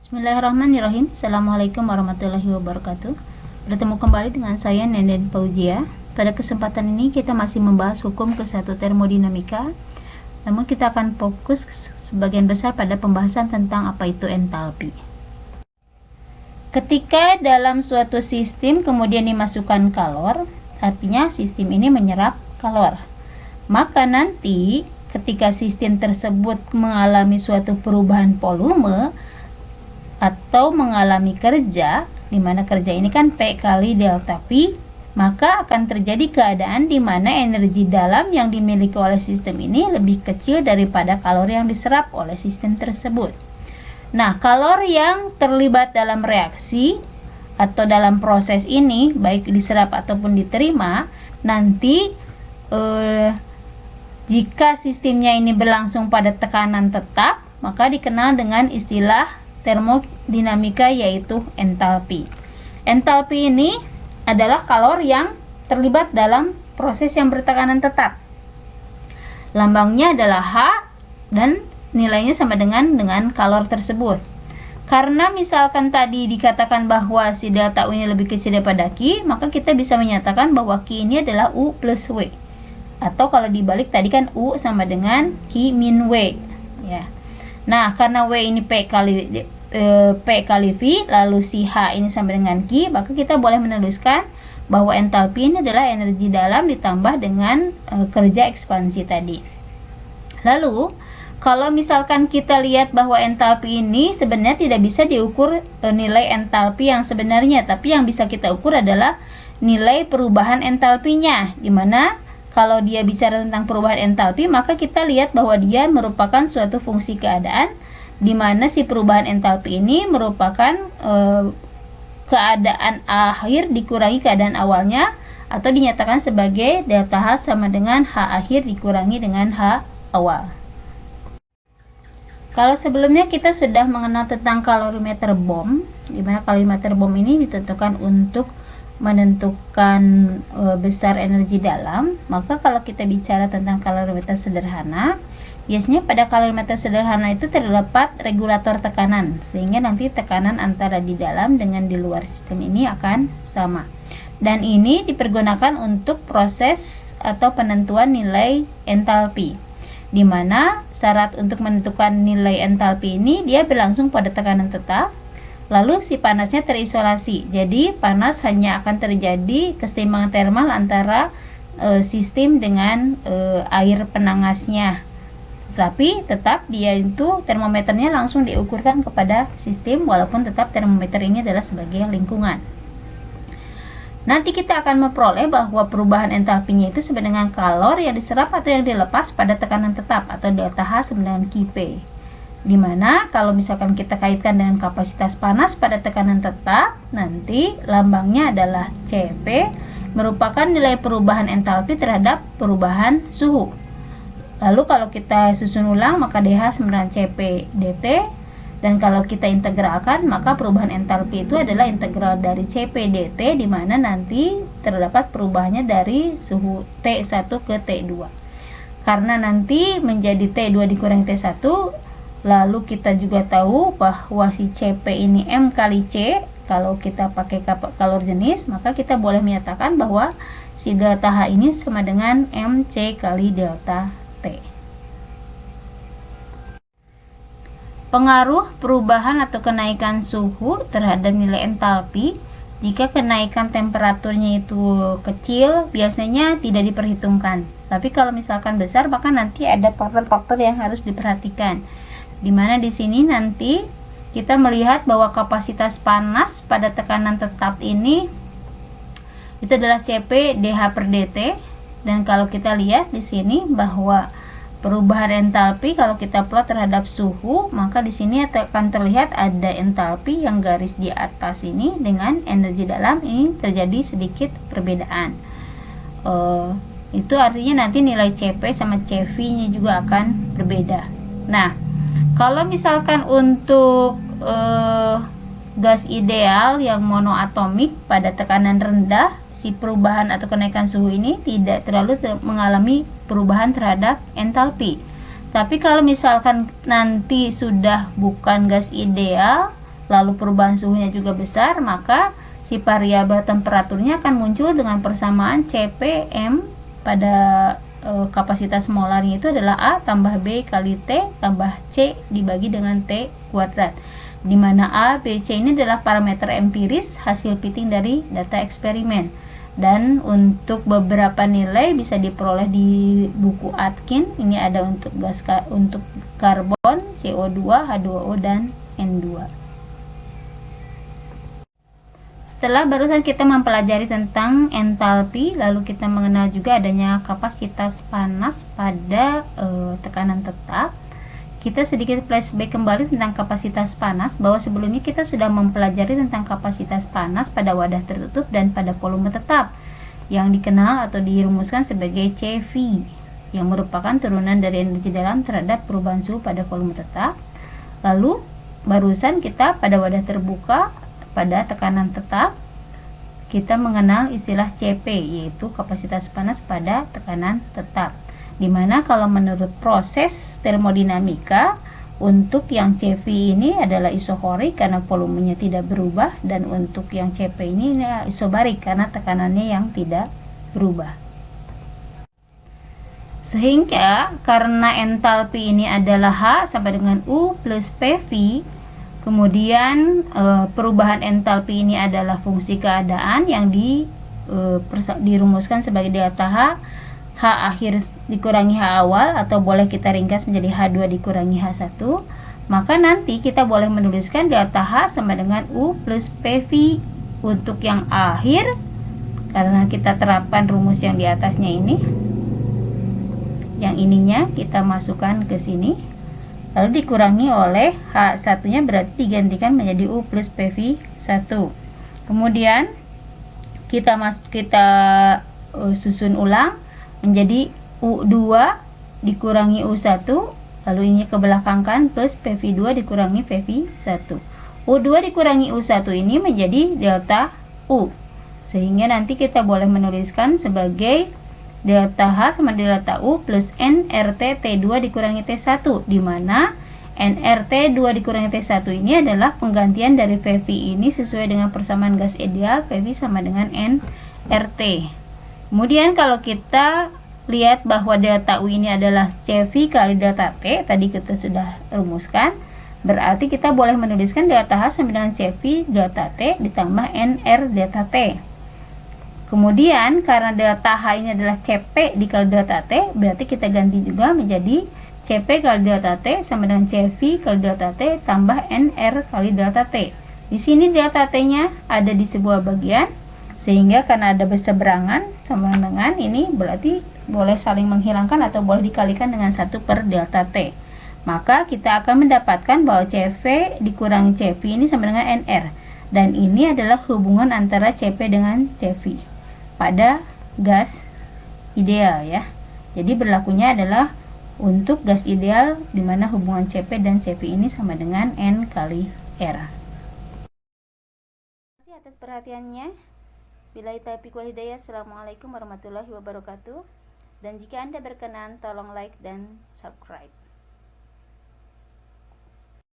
Bismillahirrahmanirrahim. Assalamualaikum warahmatullahi wabarakatuh. Bertemu kembali dengan saya Nenden Fauzia. Pada kesempatan ini kita masih membahas hukum ke-1 termodinamika. Namun kita akan fokus sebagian besar pada pembahasan tentang apa itu entalpi. Ketika dalam suatu sistem kemudian dimasukkan kalor, artinya sistem ini menyerap kalor. Maka nanti ketika sistem tersebut mengalami suatu perubahan volume atau mengalami kerja, di mana kerja ini kan P kali delta P, maka akan terjadi keadaan di mana energi dalam yang dimiliki oleh sistem ini lebih kecil daripada kalori yang diserap oleh sistem tersebut. Nah, kalori yang terlibat dalam reaksi atau dalam proses ini, baik diserap ataupun diterima, nanti jika sistemnya ini berlangsung pada tekanan tetap, maka dikenal dengan istilah termodinamika, yaitu entalpi. Entalpi ini adalah kalor yang terlibat dalam proses yang bertekanan tetap. Lambangnya adalah H dan nilainya sama dengan kalor tersebut. Karena misalkan tadi dikatakan bahwa si delta U ini lebih kecil daripada Q, maka kita bisa menyatakan bahwa Q ini adalah U plus W. Atau kalau dibalik tadi kan U sama dengan Q min W, ya. Nah, karena W ini P kali V, lalu si H ini sama dengan Q, maka kita boleh menuliskan bahwa entalpi ini adalah energi dalam ditambah dengan kerja ekspansi tadi. Lalu, kalau misalkan kita lihat bahwa entalpi ini sebenarnya tidak bisa diukur nilai entalpi yang sebenarnya, tapi yang bisa kita ukur adalah nilai perubahan entalpinya, dimana kalau dia bicara tentang perubahan entalpi, maka kita lihat bahwa dia merupakan suatu fungsi keadaan, di mana si perubahan entalpi ini merupakan keadaan akhir dikurangi keadaan awalnya, atau dinyatakan sebagai delta H sama dengan H akhir dikurangi dengan H awal. Kalau sebelumnya kita sudah mengenal tentang kalorimeter bom, di mana kalorimeter bom ini ditentukan untuk menentukan besar energi dalam, maka kalau kita bicara tentang kalorimeter sederhana, biasanya pada kalorimeter sederhana itu terdapat regulator tekanan, sehingga nanti tekanan antara di dalam dengan di luar sistem ini akan sama. Dan ini dipergunakan untuk proses atau penentuan nilai entalpi, di mana syarat untuk menentukan nilai entalpi ini dia berlangsung pada tekanan tetap. Lalu si panasnya terisolasi, jadi panas hanya akan terjadi keseimbangan termal antara sistem dengan air penangasnya. Tapi tetap dia itu termometernya langsung diukurkan kepada sistem, walaupun tetap termometer ini adalah sebagai lingkungan. Nanti kita akan memperoleh bahwa perubahan entalpinya itu sama dengan kalor yang diserap atau yang dilepas pada tekanan tetap atau delta H sama dengan Qp. Dimana kalau misalkan kita kaitkan dengan kapasitas panas pada tekanan tetap, nanti lambangnya adalah Cp, merupakan nilai perubahan entalpi terhadap perubahan suhu. Lalu kalau kita susun ulang, maka dH sama dengan Cp dt, dan kalau kita integralkan, maka perubahan entalpi itu adalah integral dari Cp dt, dimana nanti terdapat perubahannya dari suhu T1 ke T2. Karena nanti menjadi T2 dikurangi T1, lalu kita juga tahu bahwa si Cp ini M kali C, kalau kita pakai kalor jenis, maka kita boleh menyatakan bahwa si delta H ini sama dengan MC kali delta T. Pengaruh perubahan atau kenaikan suhu terhadap nilai entalpi. Jika kenaikan temperaturnya itu kecil, biasanya tidak diperhitungkan. Tapi kalau misalkan besar, maka nanti ada faktor-faktor yang harus diperhatikan. Dimana di sini nanti kita melihat bahwa kapasitas panas pada tekanan tetap ini itu adalah Cp dH per dt, dan kalau kita lihat di sini bahwa perubahan entalpi kalau kita plot terhadap suhu, maka di sini akan terlihat ada entalpi yang garis di atas ini dengan energi dalam ini terjadi sedikit perbedaan. Itu artinya nanti nilai Cp sama Cv nya juga akan berbeda. Nah, kalau misalkan untuk gas ideal yang monoatomik pada tekanan rendah, si perubahan atau kenaikan suhu ini tidak terlalu mengalami perubahan terhadap entalpi. Tapi kalau misalkan nanti sudah bukan gas ideal, lalu perubahan suhunya juga besar, maka si variabel temperaturnya akan muncul dengan persamaan CPM pada kapasitas molarnya itu adalah A tambah B kali T tambah C dibagi dengan T kuadrat, di mana A, B, C ini adalah parameter empiris hasil fitting dari data eksperimen. Dan untuk beberapa nilai bisa diperoleh di buku Atkin. Ini ada untuk gas untuk karbon, CO2, H2O, dan N2. Setelah barusan kita mempelajari tentang entalpi, lalu kita mengenal juga adanya kapasitas panas pada tekanan tetap. Kita sedikit flashback kembali tentang kapasitas panas, bahwa sebelumnya kita sudah mempelajari tentang kapasitas panas pada wadah tertutup dan pada volume tetap, yang dikenal atau dirumuskan sebagai CV, yang merupakan turunan dari energi dalam terhadap perubahan suhu pada volume tetap. Lalu barusan kita pada wadah terbuka pada tekanan tetap, kita mengenal istilah CP, yaitu kapasitas panas pada tekanan tetap. Dimana kalau menurut proses termodinamika, untuk yang CV ini adalah isokorik karena volumenya tidak berubah, dan untuk yang CP ini isobarik karena tekanannya yang tidak berubah. Sehingga karena entalpi ini adalah H sama dengan U plus PV, kemudian perubahan entalpi ini adalah fungsi keadaan yang dirumuskan sebagai delta H, H akhir dikurangi H awal, atau boleh kita ringkas menjadi H2 dikurangi H1. Maka nanti kita boleh menuliskan delta H sama dengan U plus PV untuk yang akhir, karena kita terapkan rumus yang di atasnya ini. Yang ininya kita masukkan ke sini, lalu dikurangi oleh H1 nya berarti digantikan menjadi U plus PV1. Kemudian kita susun ulang menjadi U2 dikurangi U1, lalu ini kebelakangkan plus PV2 dikurangi PV1. U2 dikurangi U1 ini menjadi delta U, sehingga nanti kita boleh menuliskan sebagai delta H sama delta U plus nRT T2 dikurangi T1, di mana nRT 2 dikurangi T1 ini adalah penggantian dari PV ini sesuai dengan persamaan gas ideal, PV sama dengan nRT. Kemudian kalau kita lihat bahwa delta U ini adalah CV kali delta T, tadi kita sudah rumuskan, berarti kita boleh menuliskan delta H sama dengan CV delta T ditambah nR delta T. Kemudian karena delta H ini adalah CP dikali delta T, berarti kita ganti juga menjadi CP kali delta T sama dengan CV kali delta T tambah nR kali delta T. Di sini delta T-nya ada di sebuah bagian, sehingga karena ada berseberangan sama dengan ini, berarti boleh saling menghilangkan atau boleh dikalikan dengan 1 per delta T. Maka kita akan mendapatkan bahwa CV dikurangi CV ini sama dengan nR, dan ini adalah hubungan antara CP dengan CV pada gas ideal ya. Jadi berlakunya adalah untuk gas ideal, di mana hubungan CP dan CV ini sama dengan N kali R. Terima kasih atas perhatiannya. Billahi taufiq wal hidayah. Assalamualaikum warahmatullahi wabarakatuh. Dan jika Anda berkenan, tolong like dan subscribe.